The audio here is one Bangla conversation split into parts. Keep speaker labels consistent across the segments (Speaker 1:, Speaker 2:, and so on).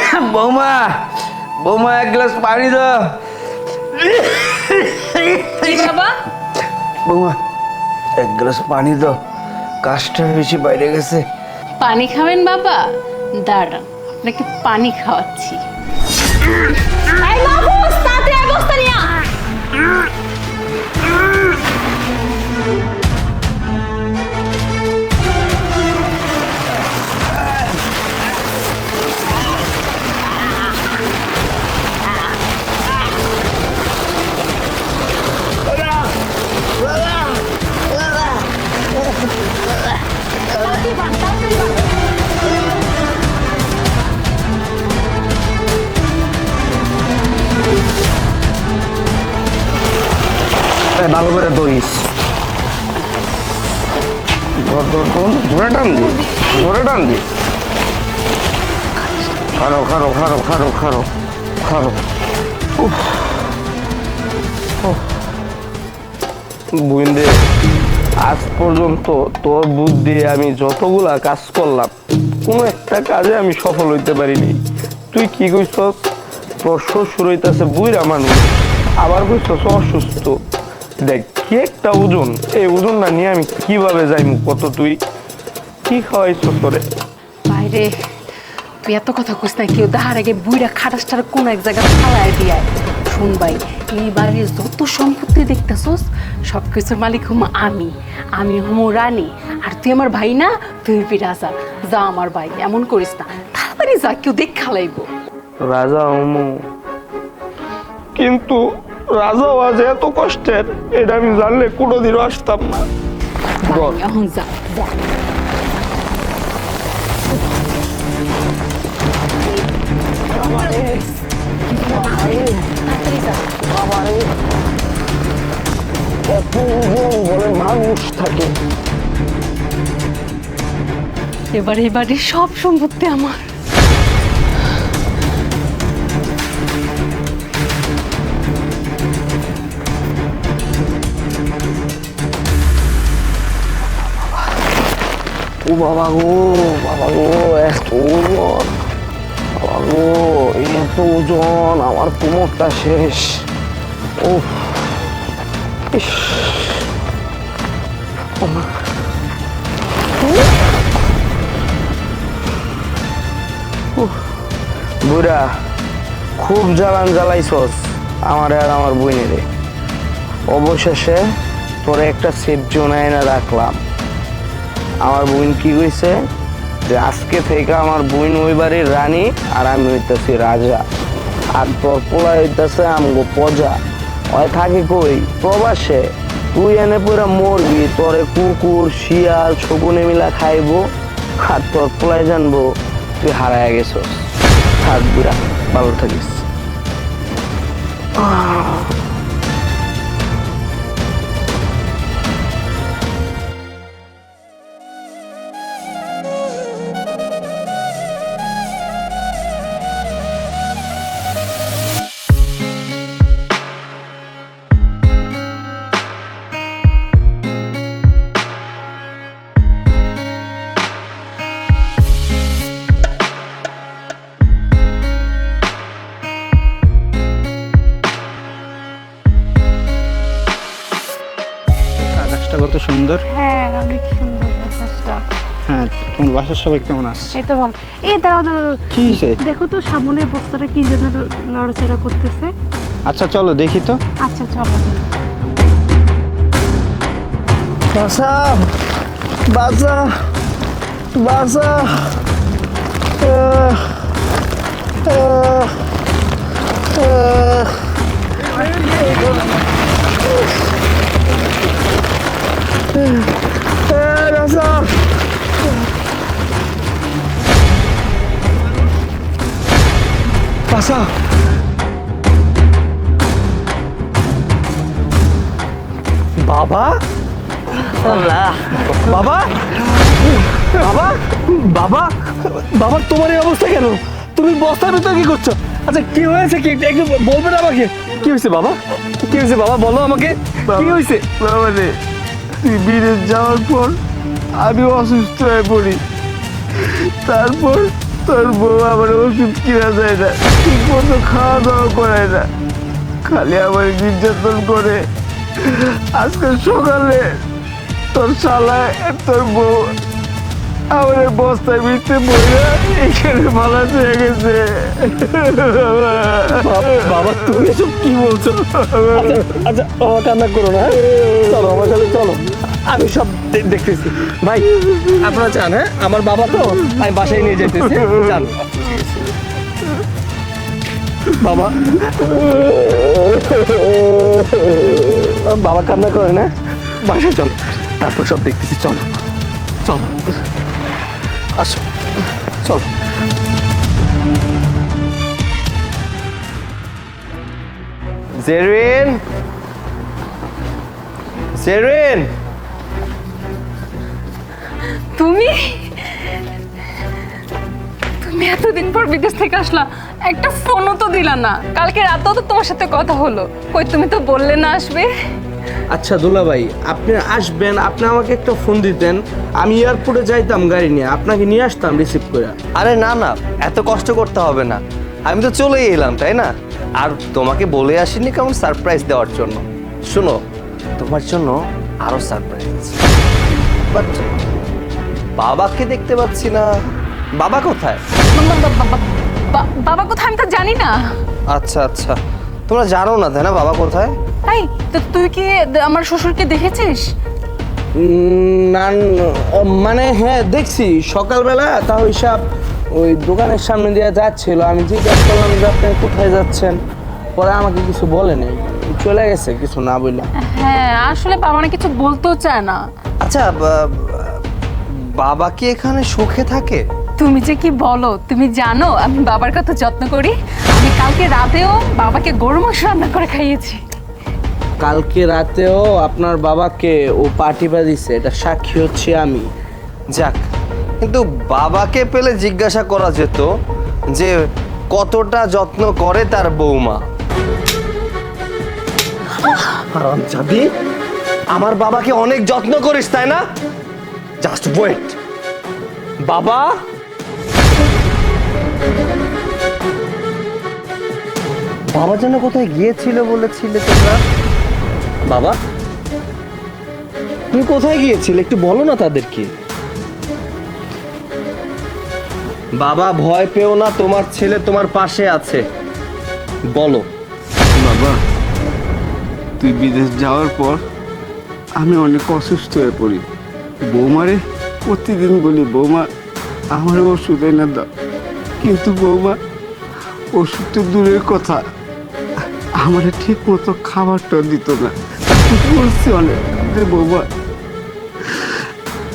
Speaker 1: বাসা
Speaker 2: বৌমা বৌমা এক গ্লাস পানি দাও
Speaker 3: বাবা
Speaker 2: বৌমা এক গ্লাস পানি দাও, কাজটা বেশি বাইরে গেছে।
Speaker 3: পানি খাবেন বাবা? দাঁড়ান, আপনাকে পানি খাওয়াচ্ছি। এই মাহফুজ, তাড়াতাড়ি অবস্থা নিয়ে আয়।
Speaker 2: ভালো করে দৌড়িস, ধরে টান দি, ধরে টান দি। খারো খারো খারো খারো খারো খারো। বুঝলে আজ পর্যন্ত তোর বুদ্ধি আমি যতগুলা কাজ করলাম কোনো একটা কাজে আমি সফল হইতে পারিনি। তুই কি কইছস তোর শ্বশুর হইতেছে বুইরা মানুষ, আবার কইছস অসুস্থ। দেখ কি একটা ওজন, এই ওজনটা নিয়ে আমি কিভাবে যাইমু কত? তুই কি খাওয়াইছস তোরে?
Speaker 3: বাইরে তুই এত কথা কইস না, কেউ তাহার আগে বুইরা খাটাসটার কোন এক জায়গায় ফালায় দিয়ে। শুন ভাই, এই বাড়ির যত সম্পত্তি দেখতেছস সব কিছুর মালিক হুম আমি হুম রানী। আর তুই আমার ভাই না, তুই রাজা। যা আমার ভাই, এমন করিস না, তাড়াতাড়ি যা, কেউ দেখ খালাইব।
Speaker 2: রাজা হমু, কিন্তু রাজা আজ এত কষ্টের এটা আমি জানলে কোনোদিনও আসতাম না।
Speaker 3: এখন যা যা।
Speaker 2: মানুষ থাকে
Speaker 3: এবার এই বাড়ির সব সম্পত্তি আমার।
Speaker 2: ও বাবা গো, বাবা গো, এত ওজন, বাবা গো, এত ওজন, আমার কোমরটা শেষ। ও ইস, বুড়া খুব জ্বালান জ্বালাইছস আমার আর আমার বইনেরে। অবশেষে তোরে একটা সেফ জোনে এনে রাখলাম। আমার বোন কি কইছে যে আজকে থেকে আমার বোন ওই বাড়ির রানী আর আমি হইতেছি রাজা, আর তোর পোলা হইতেছে আমগো প্রজা। ওই থাকে কই প্রবাসে, তুই এনে পুরা মরবি, তোরে কুকুর শিয়াল শকুনে মিলা খাইবো, আর তোর পোলাই জানবো তুই হারায় গেছস। থাক বুড়া, ভালো থাকিস।
Speaker 1: আকাশটা কত সুন্দর।
Speaker 4: হ্যাঁ, অনেক সুন্দর বাসাটা।
Speaker 1: হ্যাঁ, তোমার বাসার সবাই কেমন আছে?
Speaker 4: এই তো ভালো। এই দাঁড়াও দাঁড়াও,
Speaker 1: কি হয়েছে?
Speaker 4: দেখো তো সামনে বস্তাটা কি যেন নড়াচড়া করতেছে।
Speaker 1: আচ্ছা চলো দেখি তো।
Speaker 4: আচ্ছা চলো।
Speaker 2: বাসা বাসা বাসা, বাসা বাবা, বাবা বাবা বাবা বাবা, তোমার এই অবস্থা কেন? তুমি বস্তার ভিতরে কি করছো? আচ্ছা কি হয়েছে, কি একটু বলবে না আমাকে? কি হয়েছে বাবা, কি হয়েছে বাবা, বলো আমাকে কি হয়েছে? বাবা রে, তুই বিদেশ যাওয়ার পর আমি অসুস্থ হয়ে পড়ি। তারপর তোর বউ আমার ওষুধ কিনা যায় না, ঠিক মতো খাওয়া দাওয়া করে না, খালি আমার নির্যাতন করে। আজকে সকালে তোর শালায় তোর বউ আমার বস্তায় মিথ্যে বইরা এখানে মালা হয়ে গেছে।
Speaker 5: বাবা তুমি এসব কি বলছো? আচ্ছা বাবা কান্না করো না, চলো আমার সাথে চলো, আমি সব দেখতেছি। ভাই আপনারা চান? হ্যাঁ আমার বাবা তো, আমি বাসায় নিয়ে যেতেছি, যান বাবা। বাবা কান্না করে না, বাসায় চলো, তারপর সব দেখতেছি। চলো চলো আসো, চলো।
Speaker 2: জেরিন, জেরিন,
Speaker 3: তুমি তুমি এতদিন পর বিদেশ থেকে আসলা, একটা ফোনও তো দিলা না। কালকে রাতেও তো তোমার সাথে কথা হলো, কই তুমি তো বললে না আসবে।
Speaker 2: আচ্ছা দুলা ভাই, আপনি আসবেন, আপনি আমাকে একটা ফোন দিতেন, আমি এয়ারপোর্টে যাইতাম গাড়ি নিয়ে, আপনাকে নিয়ে আসতাম রিসিভ করে।
Speaker 5: আরে না না, এত কষ্ট করতে হবে না, আমি তো চলেই এলাম, তাই না? আর তোমাকে বলে আসিনি কেমন সারপ্রাইজ দেওয়ার জন্য। শোনো, তোমার জন্য আরো সারপ্রাইজ আছে। বাট বাবাকে দেখতে পাচ্ছি না, বাবা কোথায়?
Speaker 3: বাবা কোথায় আমি তো জানি না।
Speaker 5: আচ্ছা আচ্ছা, তোমরা জানো না তাই না বাবা কোথায়?
Speaker 3: এই তো তুই কি আমার শ্বশুরকে দেখেছিস?
Speaker 2: না মানে হ্যাঁ দেখছি, সকালবেলা তাও হিসাব ওই দোকানের সামনে দিয়ে যাচ্ছিল, আমি জিজ্ঞাসা করলাম যে আপনি কোথায় যাচ্ছেন, পরে আমাকে কিছু বলেনি, চলে গেছে কিছু না বললাম।
Speaker 3: হ্যাঁ আসলে বাবা না কিছু বলতেও চায় না।
Speaker 5: আচ্ছা বাবা কি এখানে সুখে থাকে?
Speaker 3: তুমি যে কি বলো, তুমি জানো আমি বাবার কত যত্ন করি। আমি কালকে রাতেও বাবাকে গরু মাংস রান্না করে খাইয়েছি।
Speaker 2: কালকে রাতেও আপনার বাবাকে ও পার্টি বাজিয়েছে, এটা সাক্ষী হচ্ছে আমি।
Speaker 5: যাক, কিন্তু বাবাকে পেলে জিজ্ঞাসা করা যেত যে কতটা যত্ন করে তার বৌমা। হারামজাদি, আমার বাবাকে অনেক যত্ন করিস তাই না? Just wait. বাবা, বাবা যেন কোথায় গিয়েছিল বলেছিলে তোমরা? বাবা তুমি কোথায় গিয়েছিলে একটু বলো না তাদেরকে। বাবা ভয় পেও না, তোমার ছেলে তোমার পাশে আছে, বলো।
Speaker 6: বাবা, তুই বিদেশ যাওয়ার পর আমি অনেক অসুস্থ হয়ে পড়ি। বৌমারে প্রতিদিন বলি, বৌমা আমার ওষুধ এনে দাও, কিন্তু বৌমা ওষুধ তো দূরের কথা, আমার ঠিক মতো খাবারটা দিত না। বলছি অনেক যে বৌমা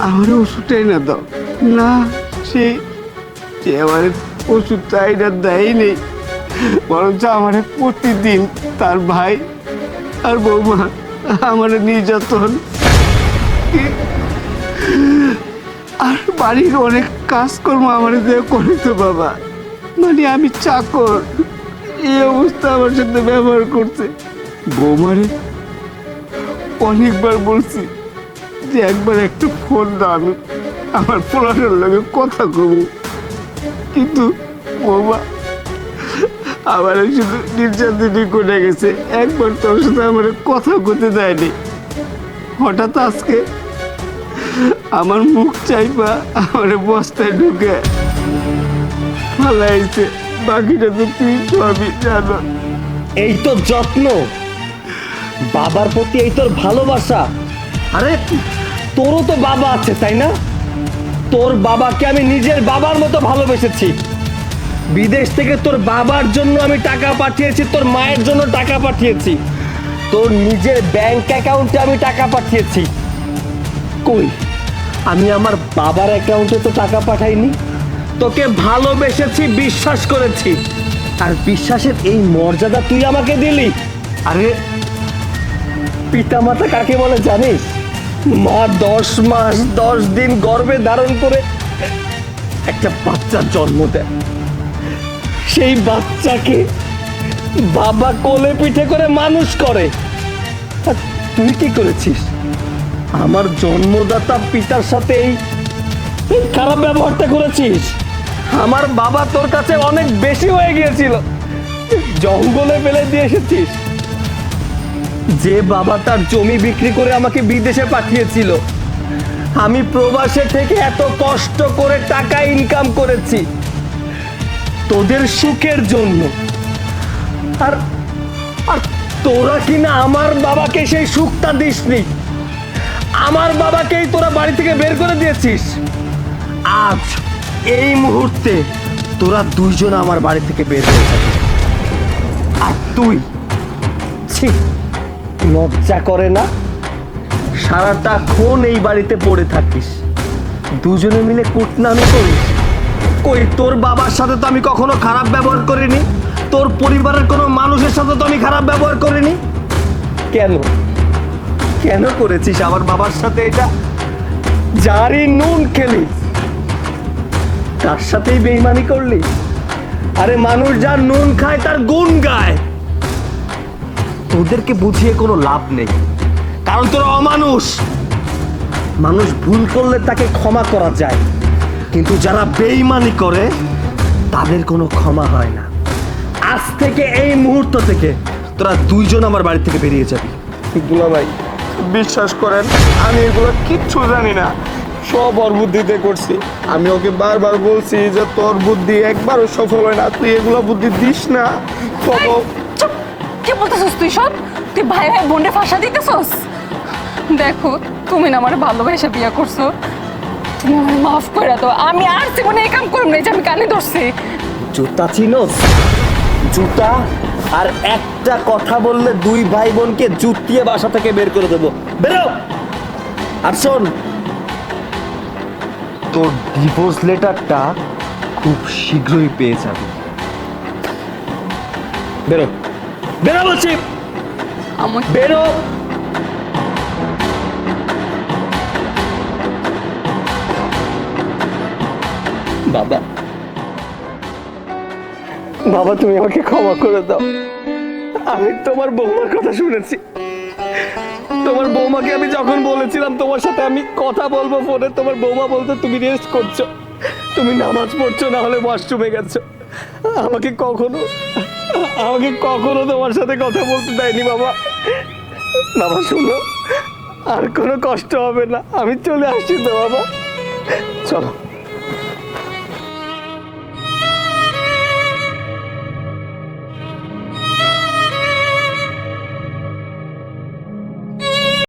Speaker 6: আমার ওষুধটা এনে দাও, না সে আমার ওষুধটা এটা দেয় নেই, বরঞ্চ আমার প্রতিদিন তার ভাই আর বৌমা আমার নির্যাতন, আর বাড়ির অনেক কাজকর্ম আমার দিয়ে করে তো বাবা, মানে আমি চাকর, এই অবস্থা আমার সাথে ব্যবহার করছে। বৌমারে অনেকবার বলছি যে একবার একটা ফোন দাও, আমি আমার পোলারের লগে কথা কব, কিন্তু বৌমা আমার শুধু নির্যাতনই করে গেছে, একবার তোর সাথে আমার কথা করতে দেয়নি। হঠাৎ আজকে আমার মুখ চাইবা আমার বস্তায় ঢুকে ফালাইছে, বাকিটা তো তুই সবই জানো।
Speaker 5: এই তো যত্ন, বাবার প্রতি এই তোর ভালোবাসা। আরে তোরও তো বাবা আছে তাই না? তোর বাবাকে আমি নিজের বাবার মতো ভালোবেসেছি। বিদেশ থেকে তোর বাবার জন্য আমি টাকা পাঠিয়েছি, তোর মায়ের জন্য টাকা পাঠিয়েছি, তোর নিজের ব্যাংক অ্যাকাউন্টে আমি টাকা পাঠিয়েছি। কই, আমি আমার বাবার অ্যাকাউন্টে তো টাকা পাঠাইনি। তোকে ভালোবেসেছি, বিশ্বাস করেছি, আর বিশ্বাসের এই মর্যাদা তুই আমাকে দিলি। আরে পিতামাতা কাকে বলে জানিস? মা 10 মাস 10 দিন গর্ভে ধারণ করে একটা বাচ্চার জন্ম দেয়, সেই বাচ্চাকে বাবা কোলে পিঠে করে মানুষ করে। আর তুই কি করেছিস? আমার জন্মদাতা পিতার সাথে এই খারাপ ব্যবহারটা করেছিস? আমার বাবা তোর কাছে অনেক বেশি হয়ে গিয়েছিল, জঙ্গলে ফেলে দিয়ে এসেছিস। যে বাবা তার জমি বিক্রি করে আমাকে বিদেশে পাঠিয়েছিল, আমি প্রবাসে থেকে এত কষ্ট করে টাকা ইনকাম করেছি তোদের সুখের জন্য। আর আর তোরা কিনা আমার বাবাকে সেই সুখটা দিসনি, আমার বাবাকেই তোরা বাড়ি থেকে বের করে দিয়েছিস। আজ এই মুহূর্তে তোরা দুইজন আমার বাড়ি থেকে বের হয়ে যাবি। আর তুই, ছি, লজ্জা করে না? সারাটাক্ষণ এই বাড়িতে পড়ে থাকিস, দুজনে মিলে কুটনামি করিস। কই, তোর বাবার সাথে তো আমি কখনো খারাপ ব্যবহার করিনি, তোর পরিবারের কোনো মানুষের সাথে তো আমি খারাপ ব্যবহার করিনি। কেন কেন করেছিস আমার বাবার সাথে এটা? যারই নুন খেলি তার সাথেই বেইমানি করলি। আরে মানুষ যার নুন খায় তার গুণ গায়। তোদেরকে বুঝিয়ে কোনো লাভ নেই, কারণ তোরা অমানুষ। মানুষ ভুল করলে তাকে ক্ষমা করা যায়, কিন্তু যারা বেইমানি করে তাদের কোনো ক্ষমা হয় না। আজ থেকে এই মুহূর্ত থেকে তোরা দুইজন আমার বাড়ি থেকে বেরিয়ে যাবি।
Speaker 6: দুলা ভাই, বিশ্বাস করেন আমি এগুলো কিচ্ছু জানি না, সব ওর বুদ্ধিতে করছি। আমি ওকে বারবার বলছি যে তোর বুদ্ধি একবারও সফল হয় না, তুই এগুলো বুদ্ধি দিস না।
Speaker 3: চুপ! কি বলতেছস তুই সব? তুই ভাই ভাই বোনরে ফাঁসা দিতেছস? দেখো, তুমি না আমার ভালোবাসা বিয়ে করছো, তুমি আমার মাফ করে দাও। আমি আর জীবনে এই কাম করব না, এই যে আমি কানে ধরছি।
Speaker 5: জুতা চিনোস? জুতা। আর একটা কথা বললে দুই ভাই বোনকে জুতিয়ে বাসা থেকে বের করে দেবো। বেরো। আর শোন, তোর ডিভোর্স লেটারটা খুব শীঘ্রই পেয়ে যাবি। বেরো, বেরো বলছি,
Speaker 3: আমার
Speaker 5: বেরো। বাবা, বাবা, তুমি আমাকে ক্ষমা করে দাও। আমি তোমার বৌমার কথা শুনেছি। তোমার বৌমাকে আমি যখন বলেছিলাম তোমার সাথে আমি কথা বলবো ফোনে, তোমার বৌমা বলতে তুমি রেস্ট করছো, তুমি নামাজ পড়ছো, না হলে ওয়াশরুমে গেছো। আমাকে কখনো তোমার সাথে কথা বলতে দেয়নি বাবা। বাবা শুনো, আর কোনো কষ্ট হবে না, আমি চলে আসছি তো বাবা, চলো।